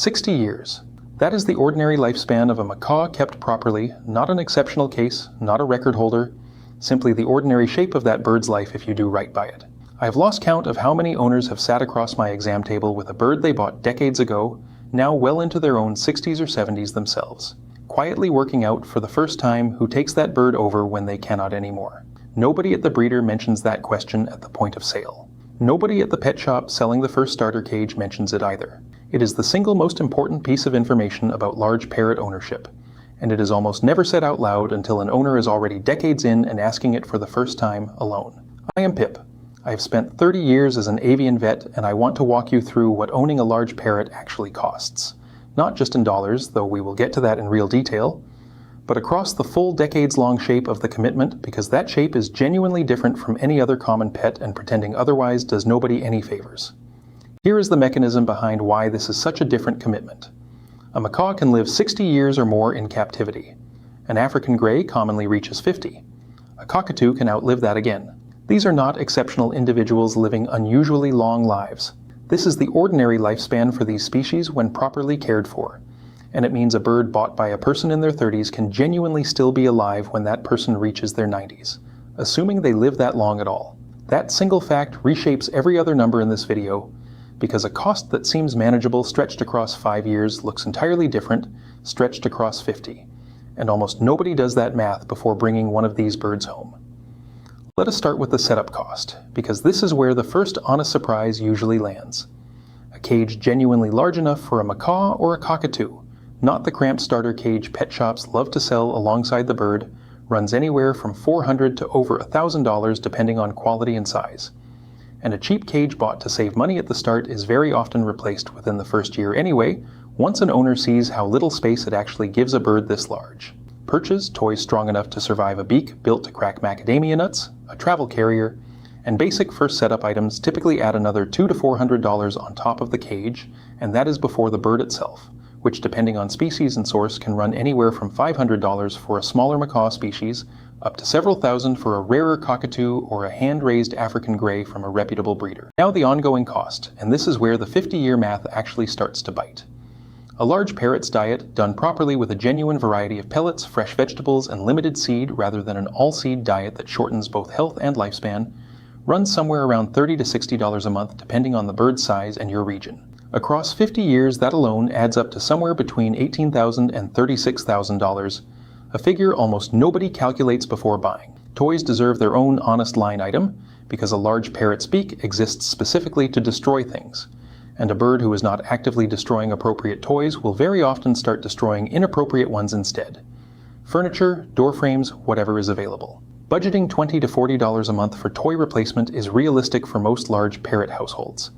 60 years. That is the ordinary lifespan of a macaw kept properly, not an exceptional case, not a record holder, simply the ordinary shape of that bird's life if you do right by it. I have lost count of how many owners have sat across my exam table with a bird they bought decades ago, now well into their own 60s or 70s themselves, quietly working out for the first time who takes that bird over when they cannot anymore. Nobody at the breeder mentions that question at the point of sale. Nobody at the pet shop selling the first starter cage mentions it either. It is the single most important piece of information about large parrot ownership, and it is almost never said out loud until an owner is already decades in and asking it for the first time alone. I am Pip. I have spent 30 years as an avian vet, and I want to walk you through what owning a large parrot actually costs. Not just in dollars, though we will get to that in real detail, but across the full decades-long shape of the commitment, because that shape is genuinely different from any other common pet, and pretending otherwise does nobody any favors. Here is the mechanism behind why this is such a different commitment. A macaw can live 60 years or more in captivity. An African grey commonly reaches 50. A cockatoo can outlive that again. These are not exceptional individuals living unusually long lives. This is the ordinary lifespan for these species when properly cared for. And it means a bird bought by a person in their 30s can genuinely still be alive when that person reaches their 90s, assuming they live that long at all. That single fact reshapes every other number in this video, because a cost that seems manageable stretched across 5 years looks entirely different stretched across 50. And almost nobody does that math before bringing one of these birds home. Let us start with the setup cost, because this is where the first honest surprise usually lands. A cage genuinely large enough for a macaw or a cockatoo, not the cramped starter cage pet shops love to sell alongside the bird, runs anywhere from $400 to over $1,000 depending on quality and size. And a cheap cage bought to save money at the start is very often replaced within the first year anyway, once an owner sees how little space it actually gives a bird this large. Perches, toys strong enough to survive a beak built to crack macadamia nuts, a travel carrier, and basic first setup items typically add another $200 to $400 on top of the cage, and that is before the bird itself, which depending on species and source can run anywhere from $500 for a smaller macaw species up to several thousand for a rarer cockatoo or a hand-raised African grey from a reputable breeder. Now the ongoing cost, and this is where the 50-year math actually starts to bite. A large parrot's diet, done properly with a genuine variety of pellets, fresh vegetables, and limited seed rather than an all-seed diet that shortens both health and lifespan, runs somewhere around $30 to $60 a month depending on the bird's size and your region. Across 50 years, that alone adds up to somewhere between $18,000 and $36,000, a figure almost nobody calculates before buying. Toys deserve their own honest line item, because a large parrot's beak exists specifically to destroy things, and a bird who is not actively destroying appropriate toys will very often start destroying inappropriate ones instead. Furniture, door frames, whatever is available. Budgeting $20 to $40 a month for toy replacement is realistic for most large parrot households,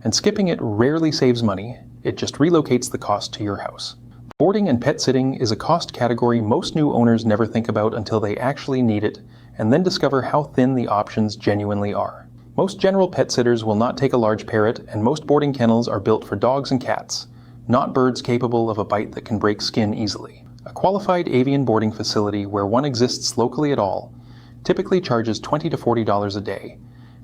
and skipping it rarely saves money, it just relocates the cost to your house. Boarding and pet sitting is a cost category most new owners never think about until they actually need it, and then discover how thin the options genuinely are. Most general pet sitters will not take a large parrot, and most boarding kennels are built for dogs and cats, not birds capable of a bite that can break skin easily. A qualified avian boarding facility where one exists locally at all typically charges $20 to $40 a day,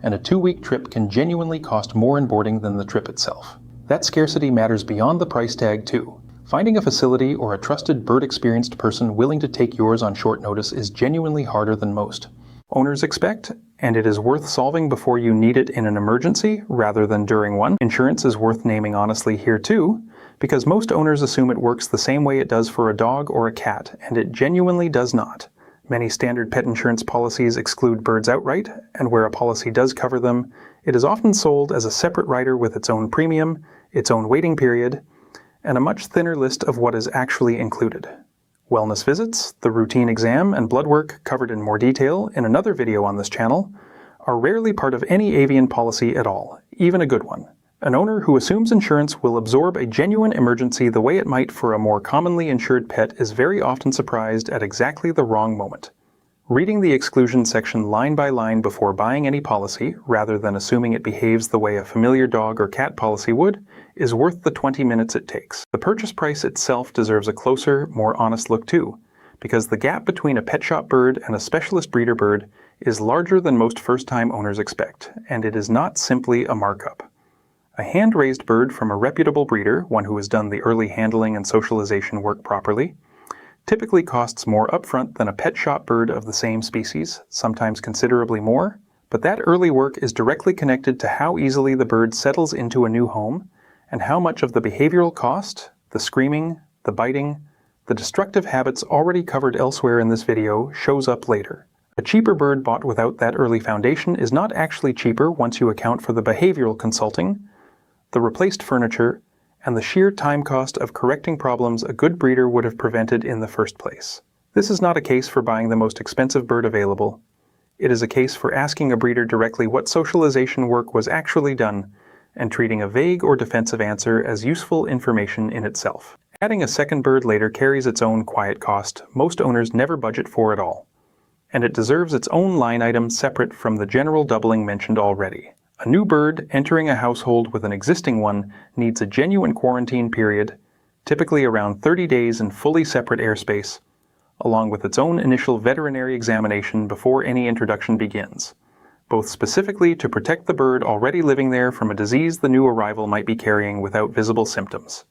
and a 2-week trip can genuinely cost more in boarding than the trip itself. That scarcity matters beyond the price tag too. Finding a facility or a trusted bird-experienced person willing to take yours on short notice is genuinely harder than most owners expect, and it is worth solving before you need it in an emergency rather than during one. Insurance is worth naming honestly here too, because most owners assume it works the same way it does for a dog or a cat, and it genuinely does not. Many standard pet insurance policies exclude birds outright, and where a policy does cover them, it is often sold as a separate rider with its own premium, its own waiting period, and a much thinner list of what is actually included. Wellness visits, the routine exam, and blood work, covered in more detail in another video on this channel, are rarely part of any avian policy at all, even a good one. An owner who assumes insurance will absorb a genuine emergency the way it might for a more commonly insured pet is very often surprised at exactly the wrong moment. Reading the exclusion section line by line before buying any policy, rather than assuming it behaves the way a familiar dog or cat policy would, is worth the 20 minutes it takes. The purchase price itself deserves a closer, more honest look too, because the gap between a pet shop bird and a specialist breeder bird is larger than most first-time owners expect, and it is not simply a markup. A hand-raised bird from a reputable breeder, one who has done the early handling and socialization work properly, typically costs more upfront than a pet shop bird of the same species, sometimes considerably more, but that early work is directly connected to how easily the bird settles into a new home and how much of the behavioral cost, the screaming, the biting, the destructive habits already covered elsewhere in this video shows up later. A cheaper bird bought without that early foundation is not actually cheaper once you account for the behavioral consulting, the replaced furniture, and the sheer time cost of correcting problems a good breeder would have prevented in the first place. This is not a case for buying the most expensive bird available. It is a case for asking a breeder directly what socialization work was actually done and treating a vague or defensive answer as useful information in itself. Adding a second bird later carries its own quiet cost most owners never budget for at all, and it deserves its own line item separate from the general doubling mentioned already. A new bird entering a household with an existing one needs a genuine quarantine period, typically around 30 days in fully separate airspace, along with its own initial veterinary examination before any introduction begins, both specifically to protect the bird already living there from a disease the new arrival might be carrying without visible symptoms.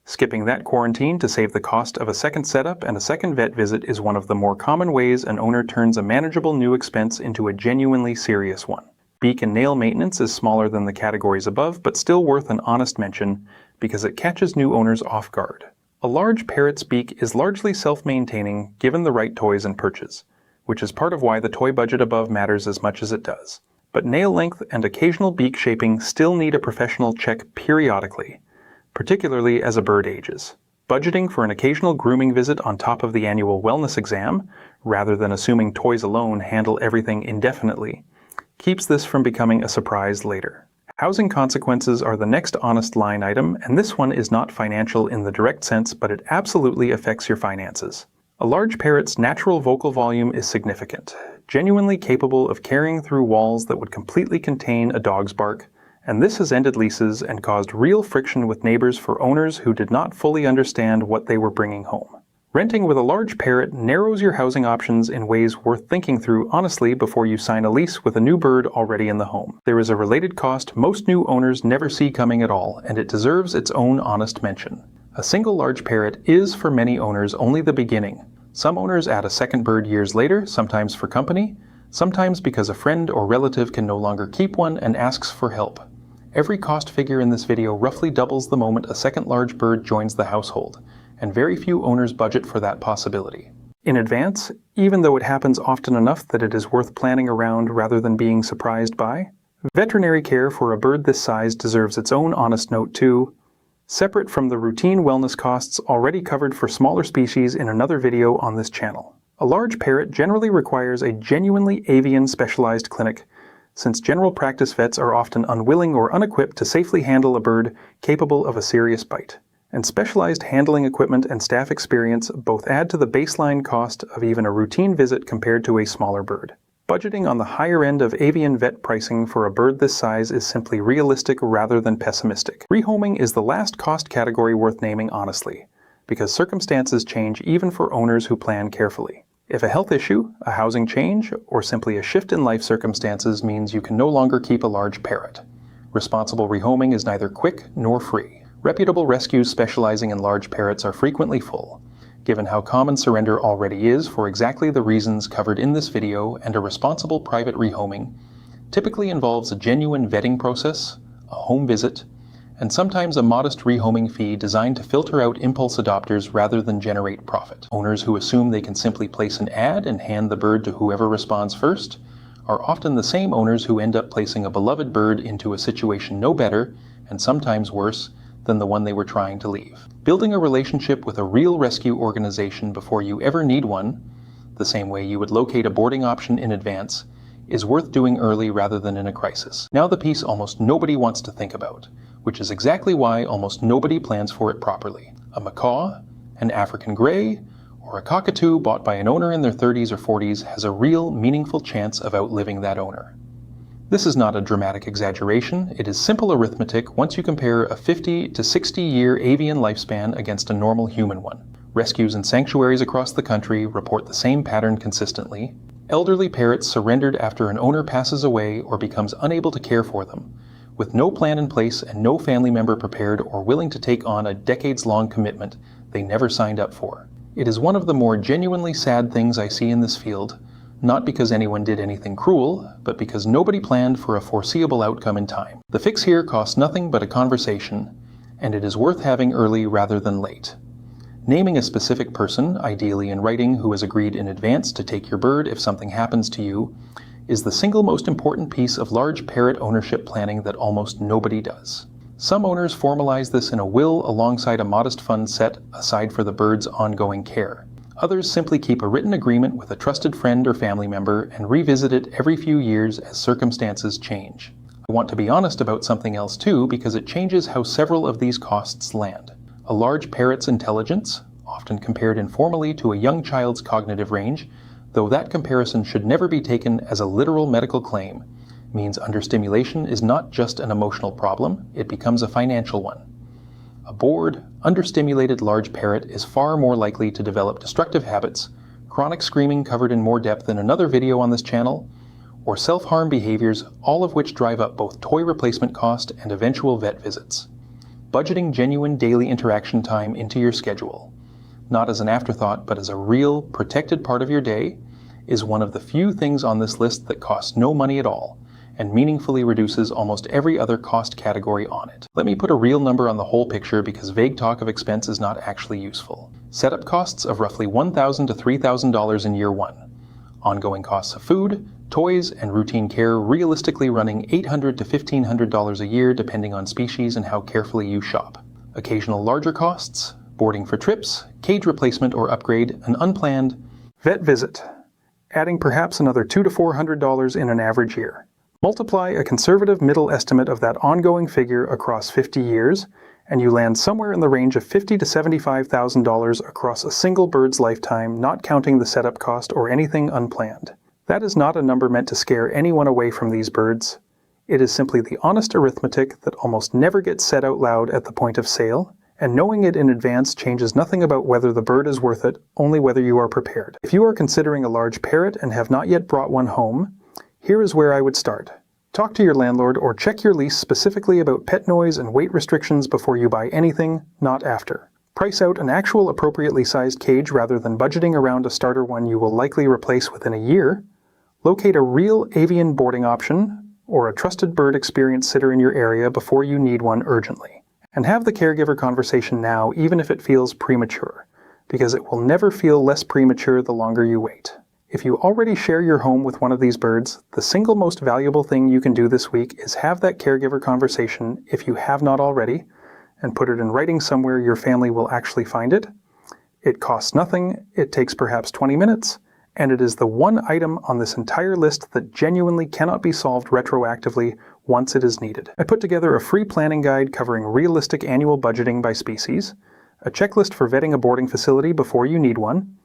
Skipping that quarantine to save the cost of a second setup and a second vet visit is one of the more common ways an owner turns a manageable new expense into a genuinely serious one. Beak and nail maintenance is smaller than the categories above, but still worth an honest mention because it catches new owners off guard. A large parrot's beak is largely self-maintaining given the right toys and perches, which is part of why the toy budget above matters as much as it does. But nail length and occasional beak shaping still need a professional check periodically, particularly as a bird ages. Budgeting for an occasional grooming visit on top of the annual wellness exam, rather than assuming toys alone handle everything indefinitely, keeps this from becoming a surprise later. Housing consequences are the next honest line item, and this one is not financial in the direct sense, but it absolutely affects your finances. A large parrot's natural vocal volume is significant, genuinely capable of carrying through walls that would completely contain a dog's bark, and this has ended leases and caused real friction with neighbors for owners who did not fully understand what they were bringing home. Renting with a large parrot narrows your housing options in ways worth thinking through honestly before you sign a lease with a new bird already in the home. There is a related cost most new owners never see coming at all, and it deserves its own honest mention. A single large parrot is for many owners only the beginning. Some owners add a second bird years later, sometimes for company, sometimes because a friend or relative can no longer keep one and asks for help. Every cost figure in this video roughly doubles the moment a second large bird joins the household, and very few owners budget for that possibility in advance, even though it happens often enough that it is worth planning around rather than being surprised by. Veterinary care for a bird this size deserves its own honest note too, separate from the routine wellness costs already covered for smaller species in another video on this channel. A large parrot generally requires a genuinely avian specialized clinic, since general practice vets are often unwilling or unequipped to safely handle a bird capable of a serious bite. And specialized handling equipment and staff experience both add to the baseline cost of even a routine visit compared to a smaller bird. Budgeting on the higher end of avian vet pricing for a bird this size is simply realistic rather than pessimistic. Rehoming is the last cost category worth naming honestly, because circumstances change even for owners who plan carefully. If a health issue, a housing change, or simply a shift in life circumstances means you can no longer keep a large parrot, responsible rehoming is neither quick nor free. Reputable rescues specializing in large parrots are frequently full, given how common surrender already is for exactly the reasons covered in this video, and a responsible private rehoming typically involves a genuine vetting process, a home visit, and sometimes a modest rehoming fee designed to filter out impulse adopters rather than generate profit. Owners who assume they can simply place an ad and hand the bird to whoever responds first are often the same owners who end up placing a beloved bird into a situation no better, and sometimes worse, than the one they were trying to leave. Building a relationship with a real rescue organization before you ever need one, the same way you would locate a boarding option in advance, is worth doing early rather than in a crisis. Now the piece almost nobody wants to think about, which is exactly why almost nobody plans for it properly. A macaw, an African grey, or a cockatoo bought by an owner in their 30s or 40s has a real, meaningful chance of outliving that owner. This is not a dramatic exaggeration, it is simple arithmetic once you compare a 50 to 60 year avian lifespan against a normal human one. Rescues and sanctuaries across the country report the same pattern consistently. Elderly parrots surrendered after an owner passes away or becomes unable to care for them, with no plan in place and no family member prepared or willing to take on a decades-long commitment they never signed up for. It is one of the more genuinely sad things I see in this field, not because anyone did anything cruel, but because nobody planned for a foreseeable outcome in time. The fix here costs nothing but a conversation, and it is worth having early rather than late. Naming a specific person, ideally in writing, who has agreed in advance to take your bird if something happens to you, is the single most important piece of large parrot ownership planning that almost nobody does. Some owners formalize this in a will alongside a modest fund set aside for the bird's ongoing care. Others simply keep a written agreement with a trusted friend or family member and revisit it every few years as circumstances change. I want to be honest about something else too, because it changes how several of these costs land. A large parrot's intelligence, often compared informally to a young child's cognitive range, though that comparison should never be taken as a literal medical claim, means understimulation is not just an emotional problem, it becomes a financial one. A bored, understimulated large parrot is far more likely to develop destructive habits, chronic screaming covered in more depth in another video on this channel, or self-harm behaviors, all of which drive up both toy replacement cost and eventual vet visits. Budgeting genuine daily interaction time into your schedule, not as an afterthought but as a real, protected part of your day, is one of the few things on this list that costs no money at all, and meaningfully reduces almost every other cost category on it. Let me put a real number on the whole picture because vague talk of expense is not actually useful. Setup costs of roughly $1,000 to $3,000 in year one. Ongoing costs of food, toys, and routine care realistically running $800 to $1,500 a year depending on species and how carefully you shop. Occasional larger costs, boarding for trips, cage replacement or upgrade, an unplanned vet visit, adding perhaps another $200 to $400 in an average year. Multiply a conservative middle estimate of that ongoing figure across 50 years, and you land somewhere in the range of $50,000 to $75,000 across a single bird's lifetime, not counting the setup cost or anything unplanned. That is not a number meant to scare anyone away from these birds. It is simply the honest arithmetic that almost never gets said out loud at the point of sale, and knowing it in advance changes nothing about whether the bird is worth it, only whether you are prepared. If you are considering a large parrot and have not yet brought one home, here is where I would start. Talk to your landlord or check your lease specifically about pet noise and weight restrictions before you buy anything, not after. Price out an actual appropriately sized cage rather than budgeting around a starter one you will likely replace within a year. Locate a real avian boarding option or a trusted bird experience sitter in your area before you need one urgently. And have the caregiver conversation now, even if it feels premature, because it will never feel less premature the longer you wait. If you already share your home with one of these birds, the single most valuable thing you can do this week is have that caregiver conversation if you have not already, and put it in writing somewhere your family will actually find it. It costs nothing, it takes perhaps 20 minutes, and it is the one item on this entire list that genuinely cannot be solved retroactively once it is needed. I put together a free planning guide covering realistic annual budgeting by species, a checklist for vetting a boarding facility before you need one,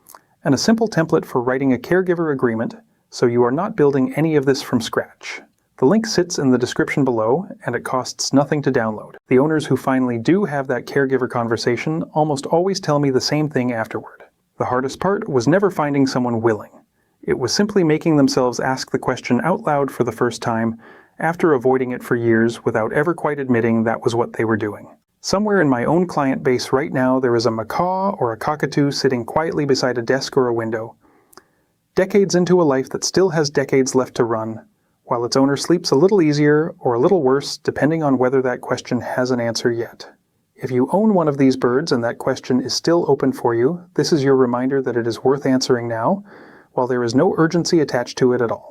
and a simple template for writing a caregiver agreement, so you are not building any of this from scratch. The link sits in the description below, and it costs nothing to download. The owners who finally do have that caregiver conversation almost always tell me the same thing afterward. The hardest part was never finding someone willing. It was simply making themselves ask the question out loud for the first time, after avoiding it for years without ever quite admitting that was what they were doing. Somewhere in my own client base right now there is a macaw or a cockatoo sitting quietly beside a desk or a window, decades into a life that still has decades left to run, while its owner sleeps a little easier or a little worse depending on whether that question has an answer yet. If you own one of these birds and that question is still open for you, this is your reminder that it is worth answering now, while there is no urgency attached to it at all.